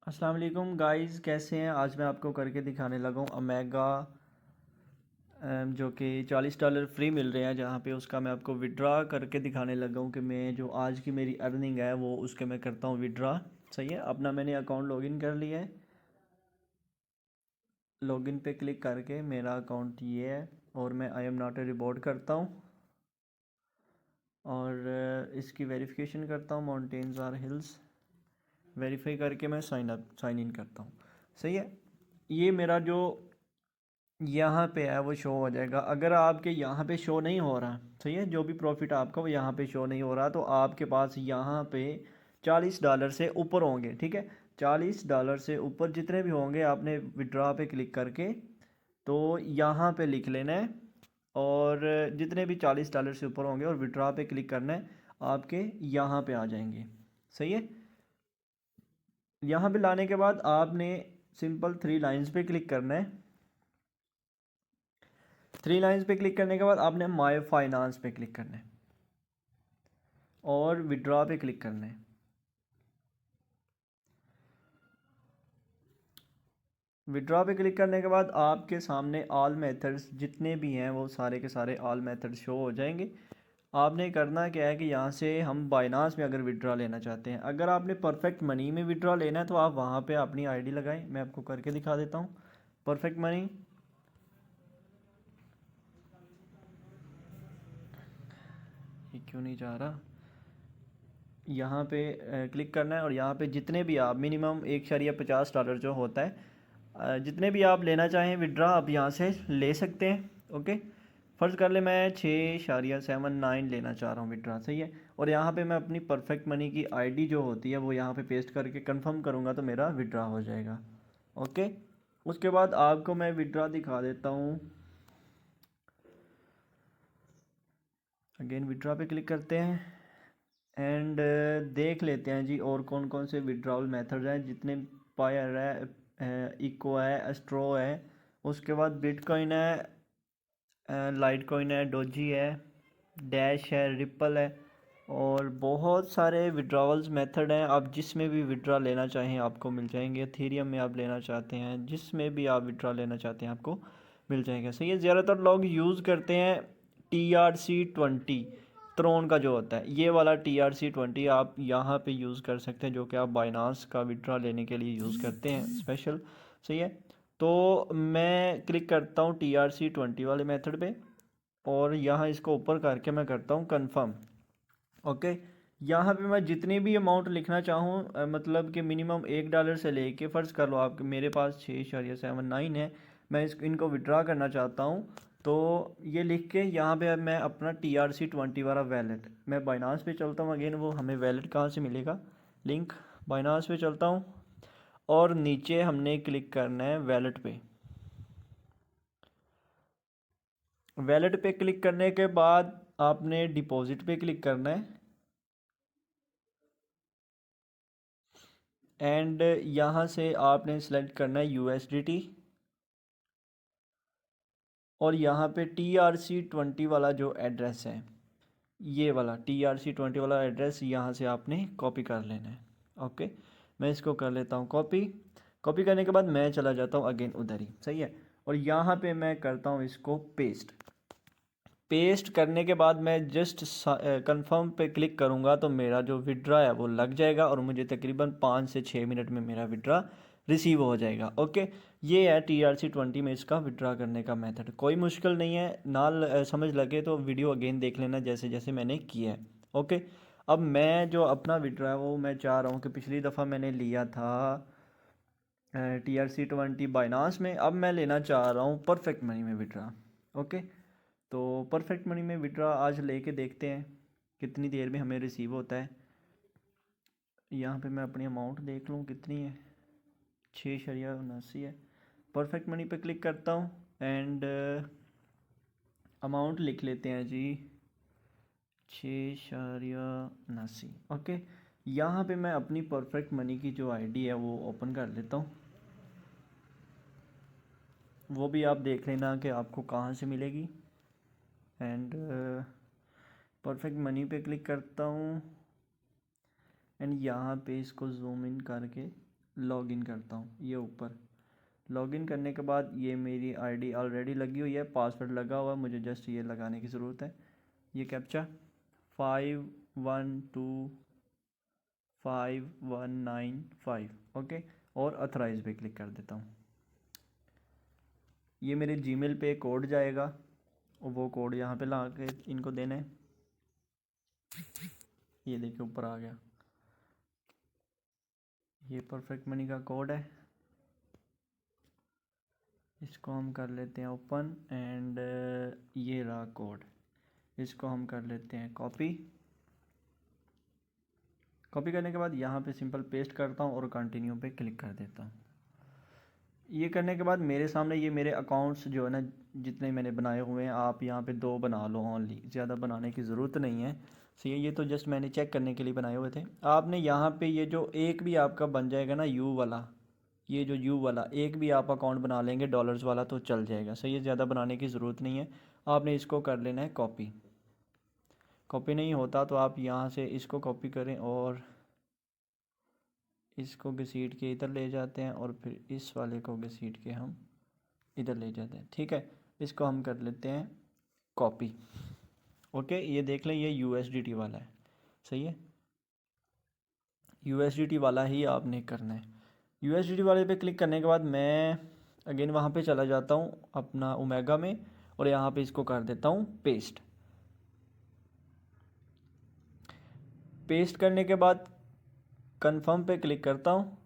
अस्सलाम वालेकुम गाइस, कैसे हैं। आज मैं आपको करके दिखाने लगा हूँ ओमेगा जो कि $40 फ्री मिल रहे हैं, जहाँ पे उसका मैं आपको विड्रा करके दिखाने लगा हूँ कि मैं जो आज की मेरी अर्निंग है वो उसके मैं करता हूँ विड्रा। सही है। अपना मैंने अकाउंट लॉगिन कर लिया है। लॉगिन पे क्लिक करके मेरा अकाउंट ये है और मैं I am not a report करता हूँ और इसकी वेरिफिकेशन करता हूँ। माउंटेन्स आर हिल्स वेरीफाई करके मैं साइन इन करता हूँ। सही है। ये मेरा जो यहाँ पे है वो शो हो जाएगा। अगर आपके यहाँ पे शो नहीं हो रहा, सही है, जो भी प्रॉफिट आपका वो यहाँ पे शो नहीं हो रहा, तो आपके पास यहाँ पे $40 से ऊपर होंगे। ठीक है। $40 से ऊपर जितने भी होंगे आपने विड्रॉ पे क्लिक करके तो यहाँ पे लिख लेना है, और जितने भी $40 से ऊपर होंगे और विड्रॉ पे क्लिक करना है, आपके यहाँ पे आ जाएंगे। सही है। यहाँ पे लाने के बाद आपने सिंपल 3 लाइंस पे क्लिक करना है। 3 लाइंस पे क्लिक करने के बाद आपने माय फाइनेंस पे क्लिक करना है और विड्रॉ पे क्लिक करना है। विड्रॉ पे क्लिक करने के बाद आपके सामने ऑल मेथड्स जितने भी हैं वो सारे के सारे ऑल मेथड्स शो हो जाएंगे। आपने करना क्या है कि यहाँ से हम बाइनांस में अगर विड्रॉ लेना चाहते हैं, अगर आपने परफेक्ट मनी में विड्रॉ लेना है तो आप वहाँ पे अपनी आईडी लगाएं। मैं आपको करके दिखा देता हूँ। परफेक्ट मनी, ये क्यों नहीं जा रहा, यहाँ पे क्लिक करना है और यहाँ पे जितने भी आप मिनिमम $1.50 जो होता है, जितने भी आप लेना चाहें विड्रा आप यहाँ से ले सकते हैं। ओके। फ़र्ज़ कर ले मैं 6.79 लेना चाह रहा हूँ विड्रा। सही है। और यहाँ पे मैं अपनी परफेक्ट मनी की आईडी जो होती है वो यहाँ पे पेस्ट करके कंफर्म करूँगा तो मेरा विड्रा हो जाएगा। ओके। उसके बाद आपको मैं विड्रा दिखा देता हूँ। अगेन विड्रा पे क्लिक करते हैं एंड देख लेते हैं जी और कौन कौन से विड्रॉल मेथड हैं। जितने पायर है, इको है, एस्ट्रो है, उसके बाद बिटकॉइन है, लाइट कॉइन है, डोजी है, डैश है, रिपल है, और बहुत सारे विड्रॉवल्स मेथड हैं। आप जिसमें भी विड्रा लेना चाहें आपको मिल जाएंगे। एथेरियम में आप लेना चाहते हैं, जिसमें भी आप विड्रा लेना चाहते हैं आपको मिल जाएगा। सही है। ज़्यादातर लोग यूज़ करते हैं TRC20 त्रोन का जो होता है, ये वाला TRC20 आप यहाँ पे यूज़ कर सकते हैं, जो कि आप बाइनांस का विड्रा लेने के लिए यूज़ करते हैं स्पेशल। सही है। तो मैं क्लिक करता हूँ TRC20 वाले मेथड पे और यहाँ इसको ऊपर करके मैं करता हूँ कंफर्म। ओके। यहाँ पे मैं जितनी भी अमाउंट लिखना चाहूँ, मतलब कि मिनिमम $1 से लेके फ़र्ज़ कर लो आप मेरे पास 6.79 है, मैं इनको विड्रा करना चाहता हूँ, तो ये लिख के यहाँ पे अब मैं अपना TRC20 वाला वैलेट, मैं बाइनांस पे चलता हूँ। अगेन वो हमें वैलेट कहाँ से मिलेगा, लिंक, बाइनांस पे चलता हूँ और नीचे हमने क्लिक करना है वैलेट पे। वैलेट पे क्लिक करने के बाद आपने डिपॉजिट पे क्लिक करना है एंड यहाँ से आपने सेलेक्ट करना है USDT, और यहाँ पे TRC20 वाला जो एड्रेस है, ये वाला TRC20 वाला एड्रेस यहाँ से आपने कॉपी कर लेना है। ओके। मैं इसको कर लेता हूँ कॉपी। कॉपी करने के बाद मैं चला जाता हूँ अगेन उधर ही। सही है। और यहाँ पे मैं करता हूँ इसको पेस्ट। पेस्ट करने के बाद मैं जस्ट कंफर्म पे क्लिक करूँगा तो मेरा जो विड्रा है वो लग जाएगा और मुझे तकरीबन 5 से 6 मिनट में मेरा विड्रा रिसीव हो जाएगा। ओके। ये है TRC20 में इसका विड्रा करने का मेथड। कोई मुश्किल नहीं है। ना समझ लगे तो वीडियो अगेन देख लेना जैसे जैसे मैंने किया है। ओके। अब मैं जो अपना विड्रा है वो मैं चाह रहा हूँ कि पिछली दफ़ा मैंने लिया था TRC20 बाइनांस में, अब मैं लेना चाह रहा हूँ परफेक्ट मनी में विड्रा। ओके। तो परफेक्ट मनी में विड्रा आज लेके देखते हैं कितनी देर में हमें रिसीव होता है। यहाँ पे मैं अपनी अमाउंट देख लूँ कितनी है, 6.79 है। परफेक्ट मनी पे क्लिक करता हूँ एंड अमाउंट लिख लेते हैं जी 6.79। ओके। यहाँ पे मैं अपनी परफेक्ट मनी की जो आईडी है वो ओपन कर लेता हूँ। वो भी आप देख लेना कि आपको कहाँ से मिलेगी। एंड परफेक्ट मनी पे क्लिक करता हूँ एंड यहाँ पे इसको जूम इन करके लॉगिन करता हूँ। ये ऊपर लॉगिन करने के बाद ये मेरी आईडी ऑलरेडी लगी हुई है, पासवर्ड लगा हुआ है, मुझे जस्ट ये लगाने की ज़रूरत है। ये कैप्चा 512519 ओके, और अथराइज पे क्लिक कर देता हूँ। ये मेरे जीमेल पे कोड जाएगा और वो कोड यहाँ पे ला के इनको देना है। ये देखिए ऊपर आ गया, ये परफेक्ट मनी का कोड है। इसको हम कर लेते हैं ओपन एंड ये रहा कोड, इसको हम कर लेते हैं कॉपी। कॉपी करने के बाद यहाँ पे सिंपल पेस्ट करता हूँ और कंटिन्यू पे क्लिक कर देता हूँ। ये करने के बाद मेरे सामने ये मेरे अकाउंट्स जो है ना जितने मैंने बनाए हुए हैं, आप यहाँ पे 2 बना लो ओनली, ज़्यादा बनाने की ज़रूरत नहीं है। सही है, ये तो जस्ट मैंने चेक करने के लिए बनाए हुए थे। आपने यहाँ पे ये जो एक भी आपका बन जाएगा ना यू वाला, ये जो यू वाला एक भी आप अकाउंट बना लेंगे डॉलर्स वाला तो चल जाएगा। सही है, ज़्यादा बनाने की ज़रूरत नहीं है। आपने इसको कर लेना है कॉपी। कॉपी नहीं होता तो आप यहाँ से इसको कॉपी करें और इसको घसीट के इधर ले जाते हैं और फिर इस वाले को घसीट के हम इधर ले जाते हैं। ठीक है, इसको हम कर लेते हैं कॉपी। ओके, ये देख लें ये USDT वाला है। सही है, USDT वाला ही आपने करना है। USDT वाले पे क्लिक करने के बाद मैं अगेन वहाँ पे चला जाता हूँ अपना ओमेगा में और यहाँ पे इसको कर देता हूँ पेस्ट। पेस्ट करने के बाद कंफर्म पे क्लिक करता हूँ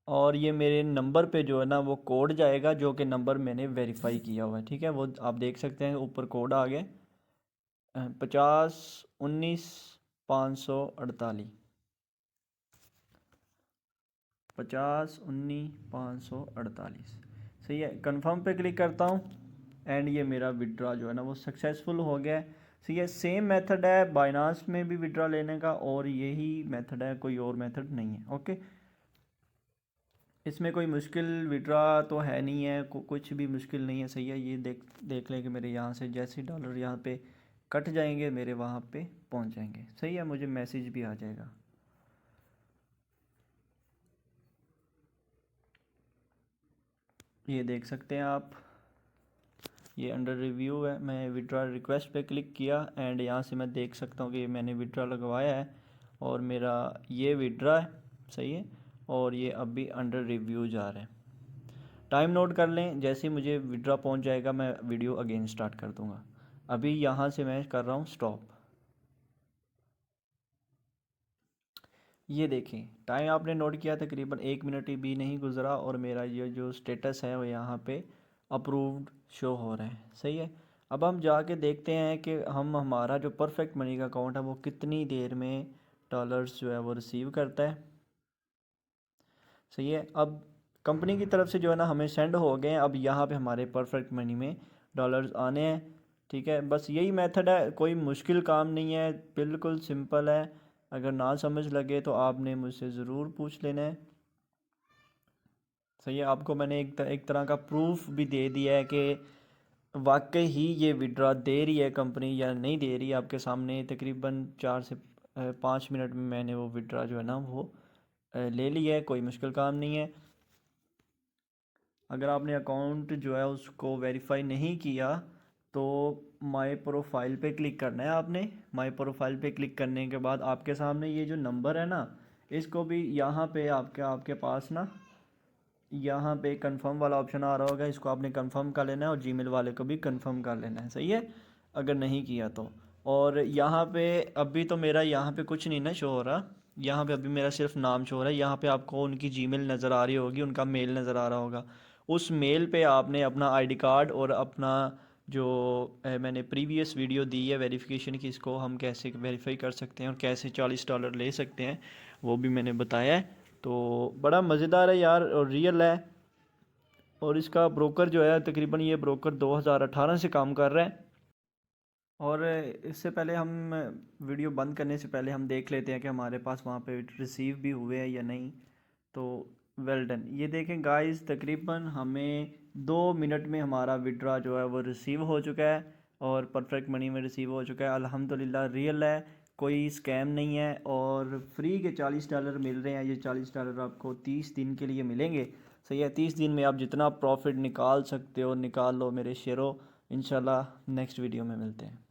और ये मेरे नंबर पे जो है ना वो कोड जाएगा जो कि नंबर मैंने वेरीफाई किया हुआ है। ठीक है, वो आप देख सकते हैं ऊपर कोड आ गया 5019 548 5019 548। सही है, कंफर्म पे क्लिक करता हूँ एंड ये मेरा विड्रॉ जो है ना वो सक्सेसफुल हो गया है। सही है, सेम मेथड है बाइनांस में भी विड्रॉ लेने का और यही मेथड है, कोई और मेथड नहीं है। ओके, इसमें कोई मुश्किल विड्रॉ तो है नहीं है, कुछ भी मुश्किल नहीं है। सही है, ये देख लें कि मेरे यहाँ से जैसे डॉलर यहाँ पे कट जाएंगे मेरे वहाँ पे पहुँच जाएंगे। सही है, मुझे मैसेज भी आ जाएगा। ये देख सकते हैं आप, ये अंडर रिव्यू है। मैं विड्रॉ रिक्वेस्ट पे क्लिक किया एंड यहाँ से मैं देख सकता हूँ कि मैंने विड्रॉ लगवाया है और मेरा ये विड्रॉ है। सही है, और ये अभी अंडर रिव्यू जा रहा है। टाइम नोट कर लें, जैसे ही मुझे विड्रॉ पहुँच जाएगा मैं वीडियो अगेन स्टार्ट कर दूँगा। अभी यहाँ से मैं कर रहा हूँ स्टॉप। ये देखें टाइम आपने नोट किया तकरीबन 1 मिनट भी नहीं गुजरा और मेरा ये जो स्टेटस है वो यहाँ पे अप्रूव्ड शो हो रहा है। सही है, अब हम जाके देखते हैं कि हम हमारा जो परफेक्ट मनी का अकाउंट है वो कितनी देर में डॉलर्स जो है वो रिसीव करता है। सही है, अब कंपनी की तरफ से जो है ना हमें सेंड हो गए हैं, अब यहाँ पे हमारे परफेक्ट मनी में डॉलर्स आने हैं। ठीक है, बस यही मेथड है, कोई मुश्किल काम नहीं है, बिल्कुल सिंपल है। अगर ना समझ लगे तो आपने मुझसे ज़रूर पूछ लेना है। सही है, आपको मैंने एक तरह का प्रूफ भी दे दिया है कि वाकई ही ये विड्रॉ दे रही है कंपनी या नहीं दे रही है। आपके सामने तकरीबन 4 से 5 मिनट में मैंने वो विड्रॉ जो है ना वो ले लिया है, कोई मुश्किल काम नहीं है। अगर आपने अकाउंट जो है उसको वेरीफाई नहीं किया तो माय प्रोफाइल पे क्लिक करना है आपने। माय प्रोफाइल पे क्लिक करने के बाद आपके सामने ये जो नंबर है ना इसको भी यहाँ पे आपके पास ना यहाँ पे कंफर्म वाला ऑप्शन आ रहा होगा, इसको आपने कंफर्म कर लेना है और जीमेल वाले को भी कंफर्म कर लेना है। सही है, अगर नहीं किया तो। और यहाँ पे अभी तो मेरा यहाँ पे कुछ नहीं ना शो हो रहा, यहाँ पे अभी मेरा सिर्फ नाम शो हो रहा है। यहाँ पे आपको उनकी जीमेल नज़र आ रही होगी, उनका मेल नज़र आ रहा होगा। उस मेल पे आपने अपना आईडी कार्ड और अपना जो मैंने प्रीवियस वीडियो दी है वेरिफिकेशन की, इसको हम कैसे वेरीफाई कर सकते हैं और कैसे $40 ले सकते हैं वो भी मैंने बताया है। तो बड़ा मज़ेदार है यार और रियल है। और इसका ब्रोकर जो है तकरीबन ये ब्रोकर 2018 से काम कर रहा है। और इससे पहले हम वीडियो बंद करने से पहले हम देख लेते हैं कि हमारे पास वहाँ पे रिसीव भी हुए हैं या नहीं। तो वेल डन, ये देखें गाइस तकरीबन हमें 2 मिनट में हमारा विड्रॉ जो है वो रिसीव हो चुका है और परफेक्ट मनी में रिसीव हो चुका है। अल्हम्दुलिल्लाह रियल है, कोई स्कैम नहीं है और फ्री के $40 मिल रहे हैं। ये $40 आपको 30 दिन के लिए मिलेंगे। सही है, 30 दिन में आप जितना प्रॉफिट निकाल सकते हो निकाल लो मेरे शेयरों। इंशाल्लाह नेक्स्ट वीडियो में मिलते हैं।